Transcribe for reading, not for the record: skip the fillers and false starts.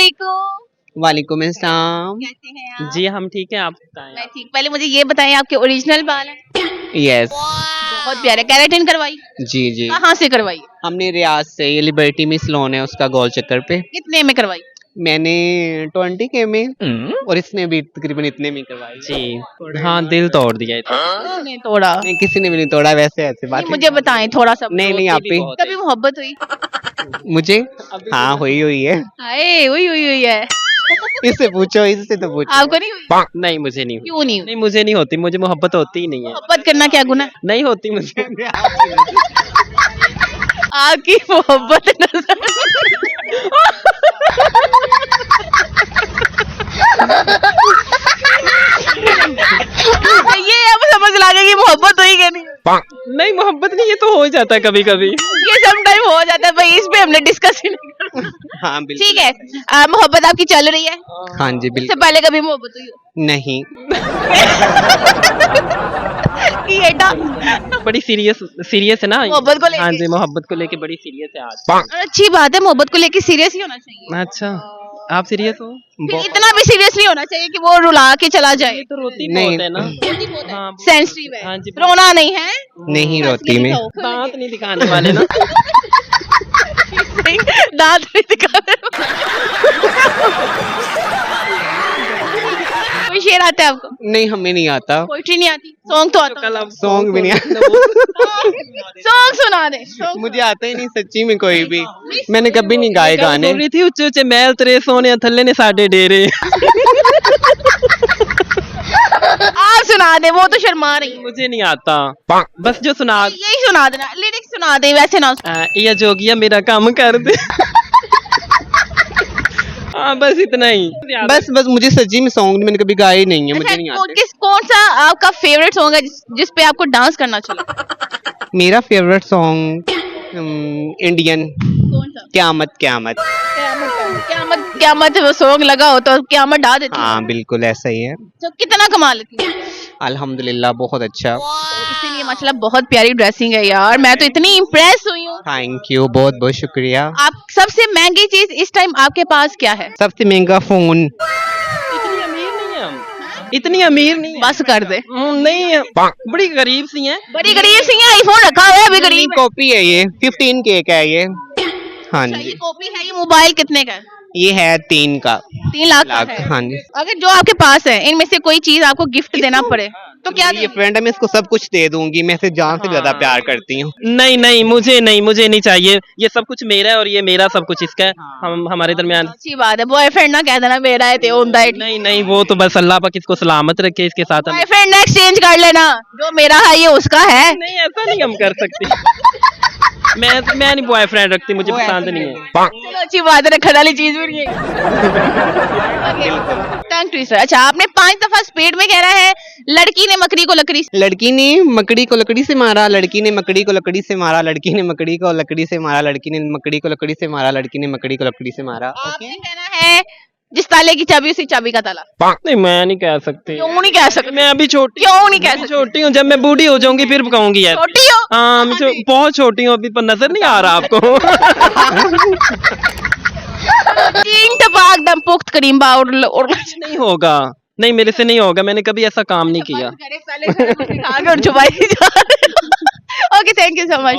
अस्सलामुअलैकुम। वालेकुम अस्सलाम। कैसे हैं आप? जी हम ठीक है, आप बताएं। मैं ठीक। पहले मुझे ये बताएं, आपके ओरिजिनल बाल हैं? यस। बहुत प्यारे। केराटिन करवाई? जी जी। कहाँ से करवाई? हमने रियाज से, ये लिबर्टी में सलोन है उसका, गोल चक्कर पे। कितने में करवाई? मैंने 20K में और इसने भी तकरीबन इतने में करवाई। जी हाँ, दिल तोड़ दिया था। किसने तोड़ा? नहीं, किसी ने भी नहीं तोड़ा, वैसे ऐसे बात नहीं, मुझे बताएं थोड़ा सा। नहीं नहीं, आप ही कभी मोहब्बत हुई? मुझे हाँ हुई है। हाय, हुई है। इससे पूछो, इससे तो पूछो। आपको नहीं हुई? नहीं मुझे नहीं हुई। क्यों नहीं हुई? नहीं मुझे नहीं होती, मुझे मोहब्बत होती ही नहीं है। मोहब्बत करना क्या गुनाह? नहीं होती मुझे। आपकी मोहब्बत नजर ये अब समझ लगा कि मोहब्बत हुई कि नहीं। नहीं मोहब्बत नहीं, ये तो हो जाता है कभी कभी। ये सब टाइम हो जाता है भाई, इस पे हमने डिस्कस ही नहीं करना। हाँ बिल्कुल। ठीक है, मोहब्बत आपकी चल रही है? हाँ जी इससे बिल्कुल। पहले कभी मोहब्बत हुई हो? नहीं। ये डा बड़ी सीरियस है ना मोहब्बत को लेके? हाँ जी, मोहब्बत को लेके बड़ी सीरियस है आज। अच्छी बात है, मोहब्बत को लेके सीरियस ही होना चाहिए। अच्छा, आप सीरियस हो? फिर इतना भी सीरियस नहीं होना चाहिए कि वो रुला के चला जाए। तो रोती नहीं। बहुत है ना। हाँ, सेंसिटिव है। हाँ जी। रोना नहीं है। नहीं रोती मैं। दांत नहीं दिखाने वाले ना। दांत नहीं दिखाने। कोई शेर आता है आपको? नहीं, हमें नहीं आता। पोइट्री नहीं आती? सॉन्ग तो आता कल है। आप सॉन्ग भी नहीं आता। सॉन्ग सुना दे। मुझे आता ही नहीं सच्ची में कोई भी। मैंने कभी नहीं गाए गाने। बोल रही थी उच्चे उच्चे महल तेरे सोने थल्ले ने साडे डेरे। आप सुना दे, वो तो शर्मा रही है। मुझे नहीं आता, बस जो सुना यही सुना देना, लिरिक्स सुना दे, वैसे ना सुना। ये जोगिया मेरा काम कर दे। हाँ बस इतना ही। बस मुझे सच्ची में सॉन्ग मैंने कभी गाए ही नहीं है, मुझे नहीं आते। कौन सा आपका फेवरेट सॉन्ग है जिस पे आपको डांस करना चला? मेरा फेवरेट सॉन्ग इंडियन कौन सा? क्यामत क्यामत। क्यामत वो सॉन्ग लगा हो तो क्यामत ढा देती है। हाँ बिल्कुल ऐसा ही है। तो कितना कमा लेती है? अल्हम्दुलिल्लाह बहुत अच्छा। इसीलिए मतलब बहुत प्यारी ड्रेसिंग है यार, मैं तो इतनी इम्प्रेस हुई हूँ। थैंक यू, बहुत बहुत शुक्रिया। आप सबसे महंगी चीज इस टाइम आपके पास क्या है? सबसे महंगा फोन। इतनी अमीर नहीं है हम, इतनी अमीर नहीं है। बस कर दे। नहीं है, बड़ी गरीब सी हैं। बड़ी गरीब सी है, आईफोन रखा हुआ है, अभी गरीब है। कॉपी है ये, 15K का है ये। हाँ अच्छा, ये जी। कॉपी है। ये मोबाइल कितने का है? ये है 3 का। 3 लाख का है। हाँ जी। अगर जो आपके पास है इनमें से कोई चीज आपको गिफ्ट देना पड़े तो क्या ये देंगे? फ्रेंड है, मैं इसको सब कुछ दे दूंगी। मैं इसे जान से ज्यादा प्यार करती हूँ। नहीं मुझे नहीं चाहिए। ये सब कुछ मेरा है और ये मेरा सब कुछ इसका है। हम हमारे दरमियान। अच्छी बात है। बॉयफ्रेंड ना कह देना मेरा है ते होंदा है। नहीं वो तो बस अल्लाह पाक इसको सलामत रखे, इसके साथ हम। बॉयफ्रेंड ना एक्सचेंज कर लेना, जो मेरा है ये उसका है। नहीं ऐसा नहीं हम कर सकते। मैं नहीं बॉयफ्रेंड रखती, मुझे पसंद नहीं है। चलो अच्छी बात है, रखने वाली चीज भी नहीं है। Tongue twister. अच्छा, आपने 5 दफा स्पीड में कह रहा है लड़की ने मकड़ी को लकड़ी से। लड़की ने मकड़ी को लकड़ी से मारा, लड़की ने मकड़ी को लकड़ी से मारा, लड़की ने मकड़ी को लकड़ी से मारा, लड़की ने मकड़ी को लकड़ी से मारा, लड़की ने मकड़ी को लकड़ी से मारा। आपने कहना है जिस ताले की चाबी उसी चाबी का ताला। नहीं मैं नहीं कह सकती। क्यों नहीं कह सकते? मैं अभी छोटी। क्यों नहीं कह सकते? छोटी हूँ, जब मैं बूढ़ी हो जाऊंगी फिर कहूंगी यार। छोटी हो? हाँ मैं बहुत छोटी हूँ अभी, पर नजर नहीं आ रहा आपको। 3 टपाक दम पुख्त करीम बा और नहीं होगा, नहीं मेरे से नहीं होगा, मैंने कभी ऐसा काम नहीं किया। Okay, thank you so much.